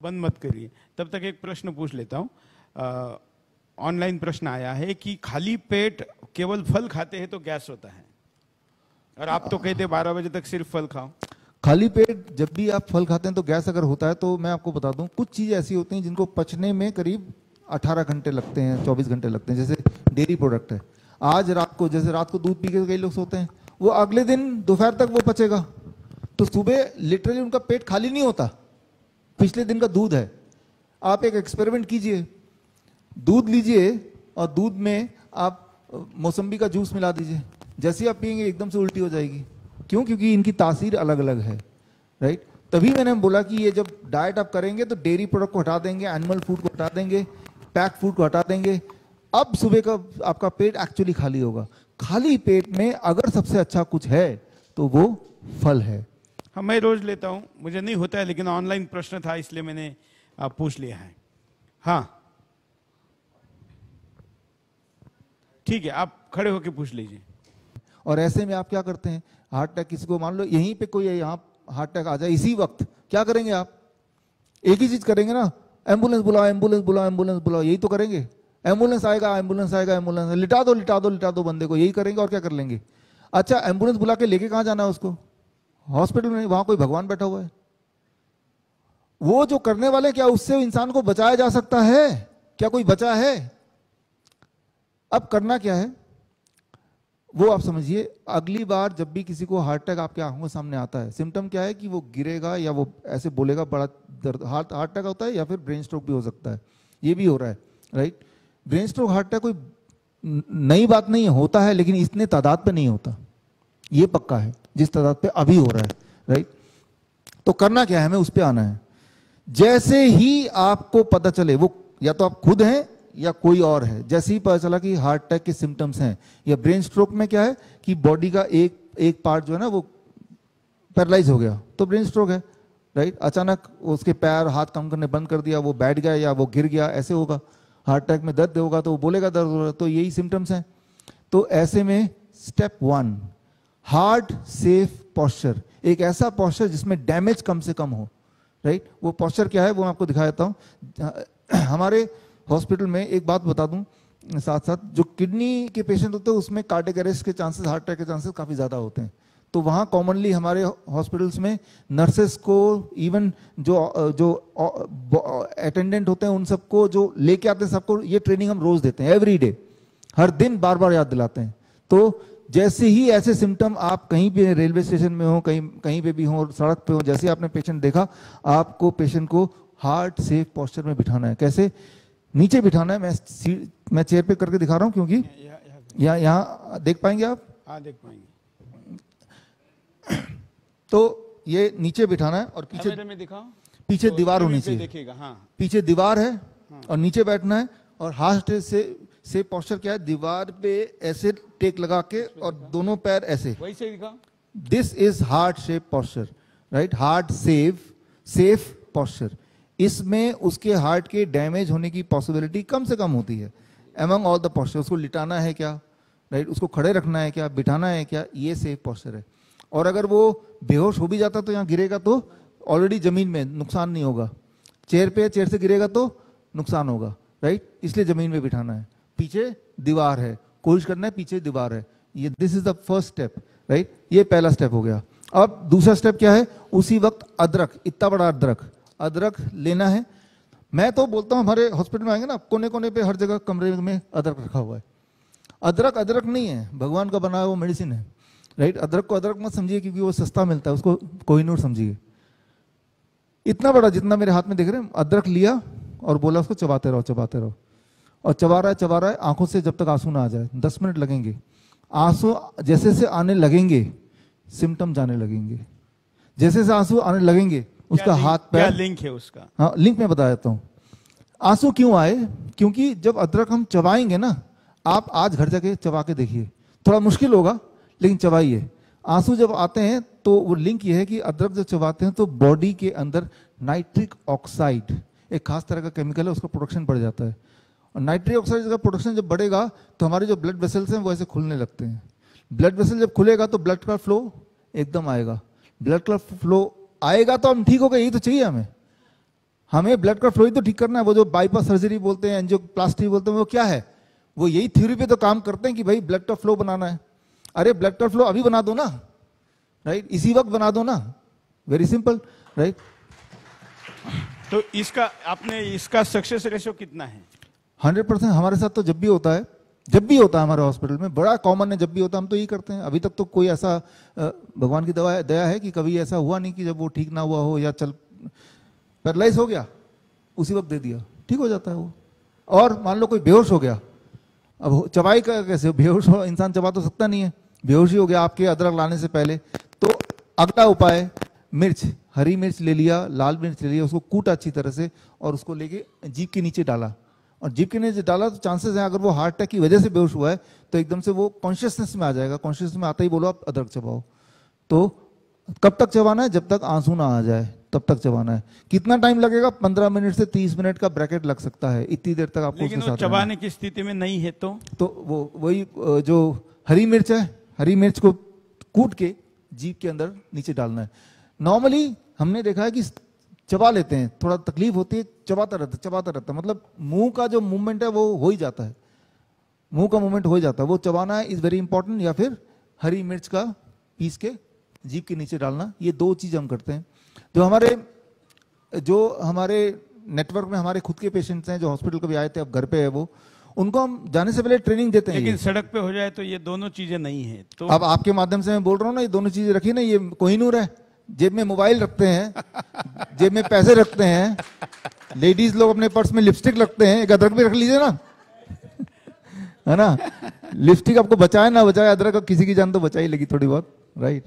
बंद मत करिए, तब तक एक प्रश्न पूछ लेता हूँ। ऑनलाइन प्रश्न आया है कि खाली पेट केवल फल खाते हैं तो गैस होता है, और आप तो कहते 12 बजे तक सिर्फ फल खाओ। खाली पेट जब भी आप फल खाते हैं तो गैस अगर होता है तो मैं आपको बता दूं, कुछ चीज़ें ऐसी होती हैं जिनको पचने में करीब 18 घंटे लगते हैं, 24 घंटे लगते हैं। जैसे डेयरी प्रोडक्ट है, आज रात को, जैसे रात को दूध पी के कई लोग सोते हैं, वो अगले दिन दोपहर तक वो पचेगा, तो सुबह लिटरली उनका पेट खाली नहीं होता, पिछले दिन का दूध है। आप एक एक्सपेरिमेंट कीजिए, दूध लीजिए और दूध में आप मौसम्बी का जूस मिला दीजिए, जैसे ही आप पियेंगे एकदम से उल्टी हो जाएगी। क्यों? क्योंकि इनकी तासीर अलग अलग है, राइट। तभी मैंने बोला कि ये जब डाइट आप करेंगे तो डेयरी प्रोडक्ट को हटा देंगे, एनिमल फूड को हटा देंगे, पैक फूड को हटा देंगे, अब सुबह का आपका पेट एक्चुअली खाली होगा। खाली पेट में अगर सबसे अच्छा कुछ है तो वो फल है। हाँ, मैं रोज लेता हूँ, मुझे नहीं होता है, लेकिन ऑनलाइन प्रश्न था इसलिए मैंने पूछ लिया है। हाँ ठीक है, आप खड़े होकर पूछ लीजिए। और ऐसे में आप क्या करते हैं, हार्ट अटैक किसी को, मान लो यहीं पे कोई यहाँ हार्ट अटैक आ जाए इसी वक्त, क्या करेंगे आप? एक ही चीज करेंगे ना, एम्बुलेंस बुलाओ, एम्बुलेंस बुलाओ, एम्बुलेंस बुलाओ, यही तो करेंगे। एम्बुलेंस आएगा, एम्बुलेंस आएगा, एम्बुलेंस, लिटा दो लिटा दो लिटा दो बंदे को, यही करेंगे और क्या कर लेंगे। अच्छा, एम्बुलेंस बुला के लेके कहाँ जाना है उसको? हॉस्पिटल में, वहां कोई भगवान बैठा हुआ है। वो जो करने वाले, क्या उससे इंसान को बचाया जा सकता है? क्या कोई बचा है? अब करना क्या है वो आप समझिए। अगली बार जब भी किसी को हार्ट अटैक आपके आंखों के सामने आता है, सिम्टम क्या है कि वो गिरेगा या वो ऐसे बोलेगा बड़ा दर्द, हार्ट अटैक होता है, या फिर ब्रेन स्ट्रोक भी हो सकता है, ये भी हो रहा है, right. Brain stroke, heart attack कोई नई बात नहीं है, होता है, लेकिन इतने तादाद पे नहीं होता, ये पक्का है, जिस तादाद पे अभी हो रहा है, राइट। तो करना क्या है, हमें उस पर आना है। जैसे ही आपको पता चले, वो या तो आप खुद हैं या कोई और है, जैसे ही पता चला कि हार्ट अटैक के सिम्टम्स हैं, या ब्रेन स्ट्रोक में क्या है कि बॉडी का एक पार्ट जो है ना वो पैरालाइज हो गया, तो ब्रेन स्ट्रोक है, राइट। अचानक उसके पैर हाथ काम करने बंद कर दिया, वो बैठ गया या वो गिर गया, ऐसे होगा। हार्ट अटैक में दर्द होगा तो वो बोलेगा दर्द हो रहा है, तो यही सिम्टम्स हैं। तो ऐसे में स्टेप 1, हार्ट सेफ पॉस्चर, एक ऐसा पॉस्चर जिसमें डैमेज कम से कम हो, राइट। वो पॉस्चर क्या है वो मैं आपको दिखा देता हूँ। हमारे हॉस्पिटल में एक बात बता दूं साथ साथ, जो किडनी के पेशेंट होते हैं उसमें कार्डियक अरेस्ट के चांसेस, हार्ट अटैक के चांसेस काफ़ी ज़्यादा होते हैं। तो वहाँ कॉमनली हमारे हॉस्पिटल्स में नर्सेस को, इवन जो अटेंडेंट होते हैं उन सबको जो लेके आते हैं, सबको ये ट्रेनिंग हम रोज़ देते हैं, एवरी डे, हर दिन बार बार याद दिलाते हैं। तो जैसे ही ऐसे सिम्टम आप कहीं भी रेलवे स्टेशन में हो, कहीं पे भी हो, सड़क पे हो, जैसे आपने पेशेंट देखा, आपको पेशेंट को हार्ट सेफ पॉस्चर में बिठाना है। कैसे? नीचे बिठाना है। मैं चेयर पे करके दिखा रहा हूँ, क्योंकि यहाँ देख पाएंगे आप? हाँ, देख पाएंगे। तो ये नीचे बिठाना है और पीछे में दिखाओ, पीछे तो दीवार होनी देखिएगा। चाहिए। हाँ, पीछे दीवार है, हाँ। और नीचे बैठना है। और हार्ट से पॉस्चर क्या है, दीवार पे ऐसे टेक लगा के और दोनों पैर ऐसे, वैसे दिखाओ। This is heart shape posture, right. Heart safe posture, इसमें उसके हार्ट के डैमेज होने की पॉसिबिलिटी कम से कम होती है एमंग ऑल द पॉस्चर। उसको लिटाना है क्या, राइट, उसको खड़े रखना है क्या, बिठाना है क्या, ये सेफ पॉस्चर है। और अगर वो बेहोश हो भी जाता तो यहाँ गिरेगा तो ऑलरेडी जमीन में, नुकसान नहीं होगा। चेयर से गिरेगा तो नुकसान होगा, राइट, इसलिए जमीन में बिठाना है। पीछे दीवार है, कोशिश करना है पीछे दीवार है, ये this is the first step, right. ये पहला स्टेप हो गया। अब दूसरा स्टेप क्या है, उसी वक्त अदरक, इतना बड़ा अदरक लेना है। मैं तो बोलता हूँ हमारे हॉस्पिटल में आएंगे ना, कोने कोने पे हर जगह कमरे में अदरक रखा हुआ है। अदरक नहीं है, भगवान का बनाया हुआ मेडिसिन है, राइट। अदरक को अदरक मत समझिए क्योंकि वो सस्ता मिलता है, उसको कोहिनूर समझिए। इतना बड़ा जितना मेरे हाथ में देख रहे हैं, अदरक लिया और बोला उसको चबाते रहो। और चबा रहा है आंखों से जब तक आंसू ना आ जाए। 10 मिनट लगेंगे। आंसू जैसे से आने लगेंगे सिम्टम जाने लगेंगे। जैसे से आंसू आने लगेंगे उसका हाथ पैर, क्या लिंक है उसका? हाँ, लिंक मैं बता देता हूँ। आंसू क्यों आए? क्योंकि जब अदरक हम चबाएंगे ना, आप आज घर जाके चबा के देखिए, थोड़ा मुश्किल होगा लेकिन चबाइए। आंसू जब आते हैं तो वो लिंक ये है कि अदरक जब चबाते हैं तो बॉडी के अंदर नाइट्रिक ऑक्साइड, एक खास तरह का केमिकल है, उसका प्रोडक्शन बढ़ जाता है। और नाइट्रिक ऑक्साइड का प्रोडक्शन जब बढ़ेगा तो हमारे जो ब्लड वेसल्स हैं वो ऐसे खुलने लगते हैं। ब्लड वेसल जब खुलेगा तो ब्लड का फ्लो एकदम आएगा। ब्लड का फ्लो आएगा तो हम ठीक हो गए, यही तो चाहिए हमें। हमें ब्लड का फ्लो ही तो ठीक करना है। वो जो बाईपास सर्जरी बोलते हैं, एंजियोप्लास्टी बोलते हैं, वो क्या है? वो यही थ्योरी पे तो काम करते हैं कि भाई ब्लड का फ्लो बनाना है। अरे ब्लड का फ्लो अभी बना दो ना, राइट, इसी वक्त बना दो ना, वेरी सिंपल, राइट। तो इसका सक्सेस रेशियो कितना है? 100%। हमारे साथ तो जब भी होता है हमारे हॉस्पिटल में, बड़ा कॉमन है, जब भी होता है हम तो यही करते हैं। अभी तक तो कोई ऐसा भगवान की दया है कि कभी ऐसा हुआ नहीं कि जब वो ठीक ना हुआ हो या पैरालाइज हो गया उसी वक्त दे दिया, ठीक हो जाता है वो। और मान लो कोई बेहोश हो गया, अब चबाई का कैसे? बेहोश हो इंसान चबा तो सकता नहीं है, बेहोश ही हो गया आपके अदरक लाने से पहले। तो अगला उपाय, मिर्च, हरी मिर्च ले लिया, लाल मिर्च ले लिया, उसको कूटा अच्छी तरह से और उसको लेके जीभ के नीचे डाला, और जीभ के नीचे डाला तो चांसेस हैं अगर वो हार्ट अटैक की वजह से बेहोश हुआ है तो एकदम से वो कॉन्शियसनेस में आ जाएगा। कॉन्शियसनेस में आता ही बोलो आप अदरक चबाओ। तो कब तक चबाना है? जब तक आंसू ना आ जाए तब तक चबाना है। कितना टाइम लगेगा? 15 मिनट से 30 मिनट का ब्रैकेट लग सकता है, इतनी देर तक आपको लेकिन वो चबाने की स्थिति में नहीं है तो वो वही जो हरी मिर्च है, हरी मिर्च को कूट के जीभ के अंदर नीचे डालना है। नॉर्मली हमने देखा है कि चबा लेते हैं, थोड़ा तकलीफ होती है, चबाता रहता, मतलब मुंह का जो मूवमेंट है वो हो ही जाता है, मुंह का मूवमेंट हो ही जाता है। वो चबाना है, इज वेरी इंपॉर्टेंट। या फिर हरी मिर्च का पीस के जीभ के नीचे डालना, ये दो चीज हम करते हैं। जो हमारे नेटवर्क में हमारे खुद के पेशेंट्स हैं जो हॉस्पिटल कभी आए थे, अब घर पे है वो, उनको हम जाने से पहले ट्रेनिंग देते हैं। लेकिन सड़क पे हो जाए तो ये दोनों चीजें नहीं है तो अब आपके माध्यम से मैं बोल रहा हूँ ना, ये दोनों चीजें रखी ना, ये कोहिनूर है। जेब में मोबाइल रखते हैं, जेब में पैसे रखते हैं, लेडीज लोग अपने पर्स में लिपस्टिक रखते हैं, एक अदरक भी रख लीजिए ना, है ना। लिपस्टिक आपको बचाए ना बचाए, अदरक किसी की जान तो बचा ही लगी थोड़ी बहुत, राइट।